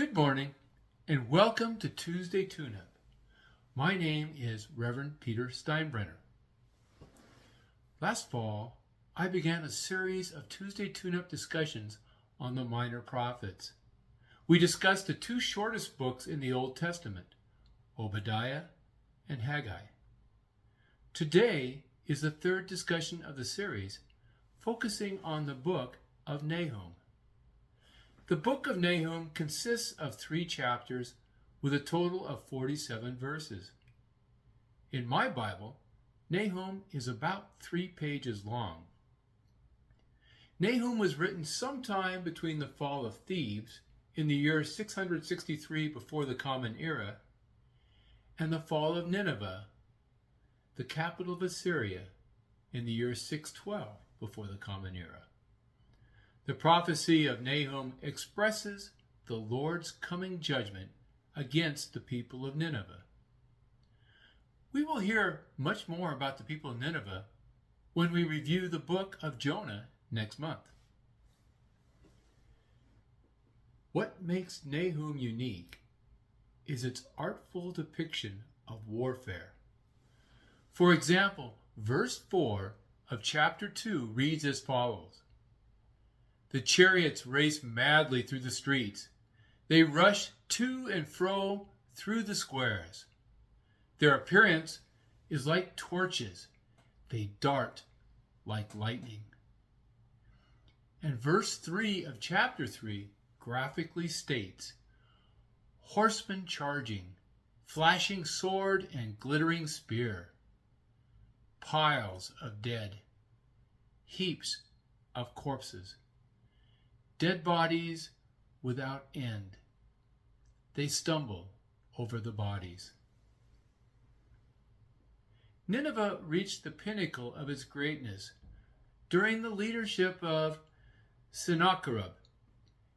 Good morning and welcome to Tuesday Tune-Up. My name is Reverend Peter Steinbrenner. Last fall, I began a series of Tuesday Tune-Up discussions on the minor prophets. We discussed the two shortest books in the Old Testament, Obadiah and Haggai. Today is the third discussion of the series, focusing on the book of Nahum. The book of Nahum consists of 3 chapters with a total of 47 verses. In my Bible, Nahum is about 3 pages long. Nahum was written sometime between the fall of Thebes in the year 663 before the Common Era and the fall of Nineveh, the capital of Assyria, in the year 612 before the Common Era. The prophecy of Nahum expresses the Lord's coming judgment against the people of Nineveh. We will hear much more about the people of Nineveh when we review the book of Jonah next month. What makes Nahum unique is its artful depiction of warfare. For example, verse 4 of chapter 2 reads as follows: "The chariots race madly through the streets. They rush to and fro through the squares. Their appearance is like torches. They dart like lightning." And verse 3 of chapter 3 graphically states, "Horsemen charging, flashing sword and glittering spear. Piles of dead, heaps of corpses. Dead bodies without end. They stumble over the bodies." Nineveh reached the pinnacle of its greatness during the leadership of Sennacherib.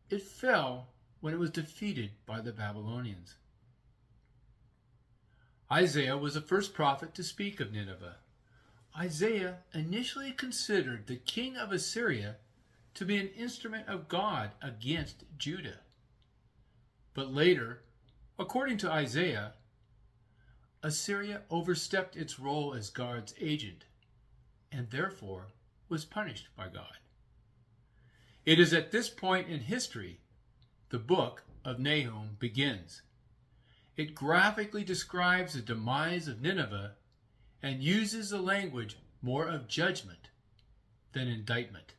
It fell when it was defeated by the Babylonians. Isaiah was the first prophet to speak of Nineveh. Isaiah initially considered the king of Assyria to be an instrument of God against Judah. But later, according to Isaiah, Assyria overstepped its role as God's agent and therefore was punished by God. It is at this point in history the book of Nahum begins. It graphically describes the demise of Nineveh and uses the language more of judgment than indictment.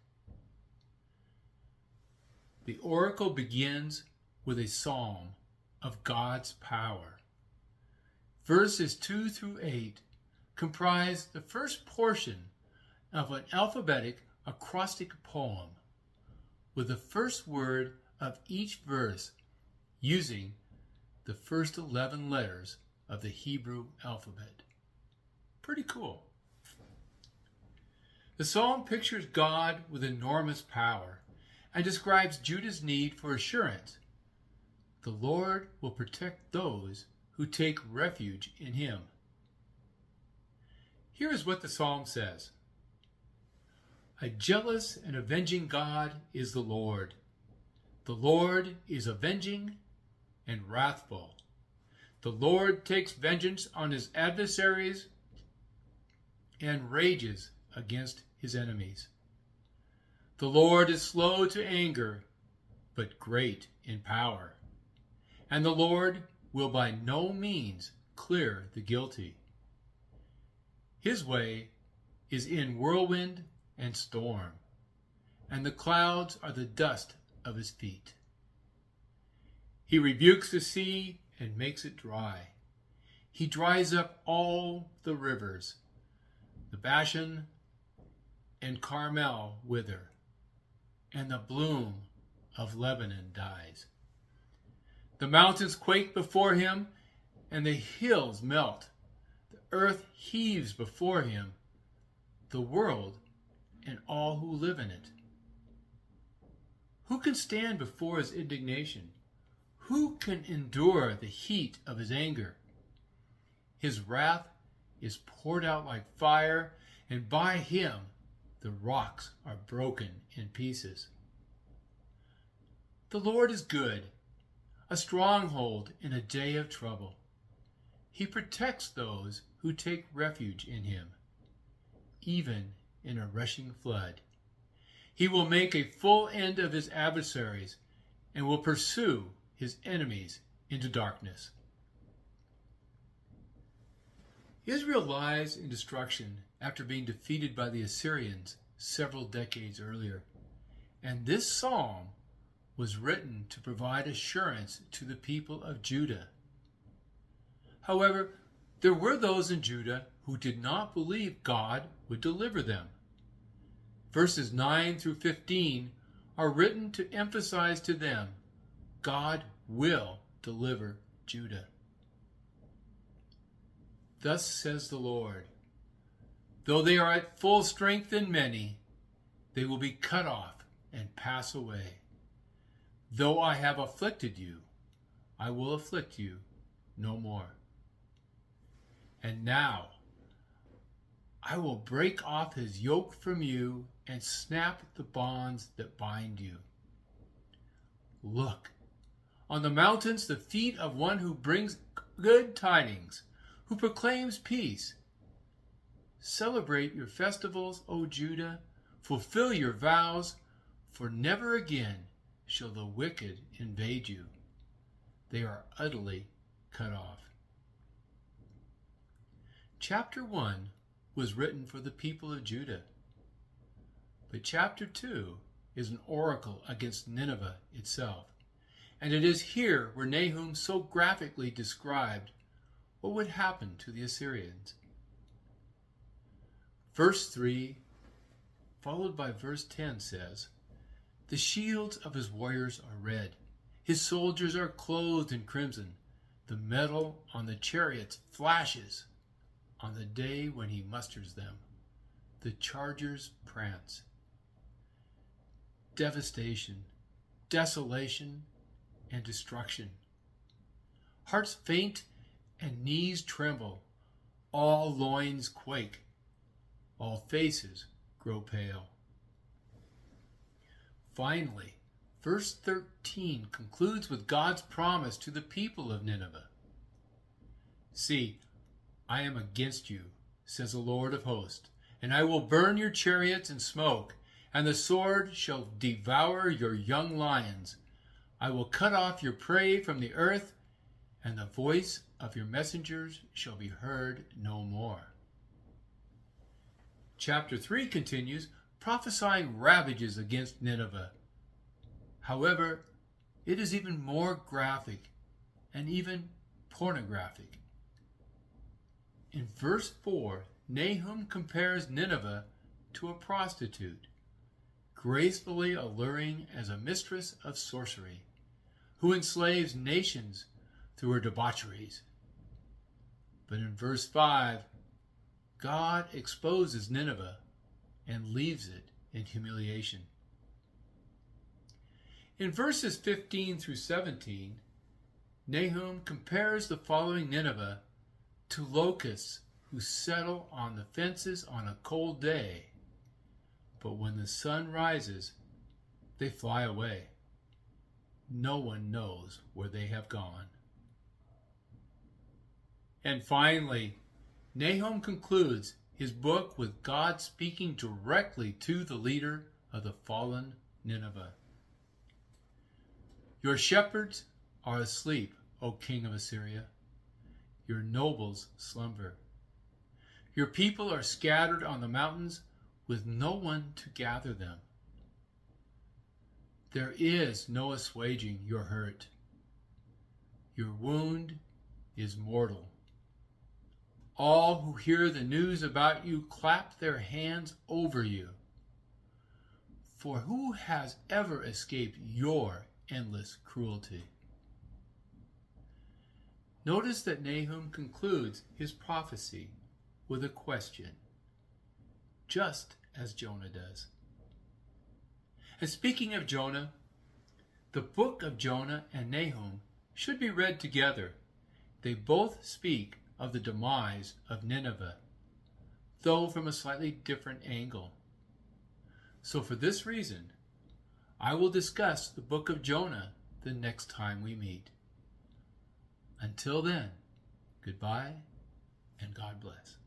The oracle begins with a psalm of God's power. Verses 2 through 8 comprise the first portion of an alphabetic acrostic poem, with the first word of each verse using the first 11 letters of the Hebrew alphabet. Pretty cool. The psalm pictures God with enormous power and describes Judah's need for assurance. The Lord will protect those who take refuge in him. Here is what the psalm says: "A jealous and avenging God is the Lord. The Lord is avenging and wrathful. The Lord takes vengeance on his adversaries and rages against his enemies. The Lord is slow to anger, but great in power. And the Lord will by no means clear the guilty. His way is in whirlwind and storm, and the clouds are the dust of his feet. He rebukes the sea and makes it dry. He dries up all the rivers. The Bashan and Carmel wither, and the bloom of Lebanon dies. The mountains quake before him, and the hills melt. The earth heaves before him, the world and all who live in it. Who can stand before his indignation? Who can endure the heat of his anger? His wrath is poured out like fire, and by him the rocks are broken in pieces. The Lord is good, a stronghold in a day of trouble. He protects those who take refuge in him, even in a rushing flood. He will make a full end of his adversaries and will pursue his enemies into darkness. Israel lies in destruction after being defeated by the Assyrians several decades earlier, and this psalm was written to provide assurance to the people of Judah. However, there were those in Judah who did not believe God would deliver them. Verses 9 through 15 are written to emphasize to them God will deliver Judah. Thus says the Lord, though they are at full strength in many, they will be cut off and pass away. Though I have afflicted you, I will afflict you no more. And now I will break off his yoke from you and snap the bonds that bind you. Look, on the mountains the feet of one who brings good tidings, who proclaims peace. Celebrate your festivals, O Judah, fulfill your vows, for never again shall the wicked invade you. They are utterly cut off. Chapter 1 was written for the people of Judah, but chapter 2 is an oracle against Nineveh itself, and it is here where Nahum so graphically described what would happen to the Assyrians. Verse 3, followed by verse 10 says, the shields of his warriors are red, his soldiers are clothed in crimson, the metal on the chariots flashes on the day when he musters them, the chargers prance. Devastation, desolation, and destruction. Hearts faint and knees tremble, all loins quake, all faces grow pale. Finally, verse 13 concludes with God's promise to the people of Nineveh. See, I am against you, says the Lord of hosts, and I will burn your chariots in smoke, and the sword shall devour your young lions. I will cut off your prey from the earth, and the voice of your messengers shall be heard no more. Chapter 3 continues, prophesying ravages against Nineveh. However, it is even more graphic and even pornographic. In verse 4, Nahum compares Nineveh to a prostitute, gracefully alluring as a mistress of sorcery, who enslaves nations through her debaucheries. But in verse 5, God exposes Nineveh and leaves it in humiliation. In verses 15 through 17, Nahum compares the following Nineveh to locusts who settle on the fences on a cold day, but when the sun rises, they fly away. No one knows where they have gone. And finally, Nahum concludes his book with God speaking directly to the leader of the fallen Nineveh. Your shepherds are asleep, O king of Assyria. Your nobles slumber. Your people are scattered on the mountains with no one to gather them. There is no assuaging your hurt. Your wound is mortal. All who hear the news about you clap their hands over you. For who has ever escaped your endless cruelty? Notice that Nahum concludes his prophecy with a question, just as Jonah does. And speaking of Jonah, the book of Jonah and Nahum should be read together. They both speak of the demise of Nineveh, though from a slightly different angle. So for this reason, I will discuss the book of Jonah the next time we meet. Until then, goodbye and God bless.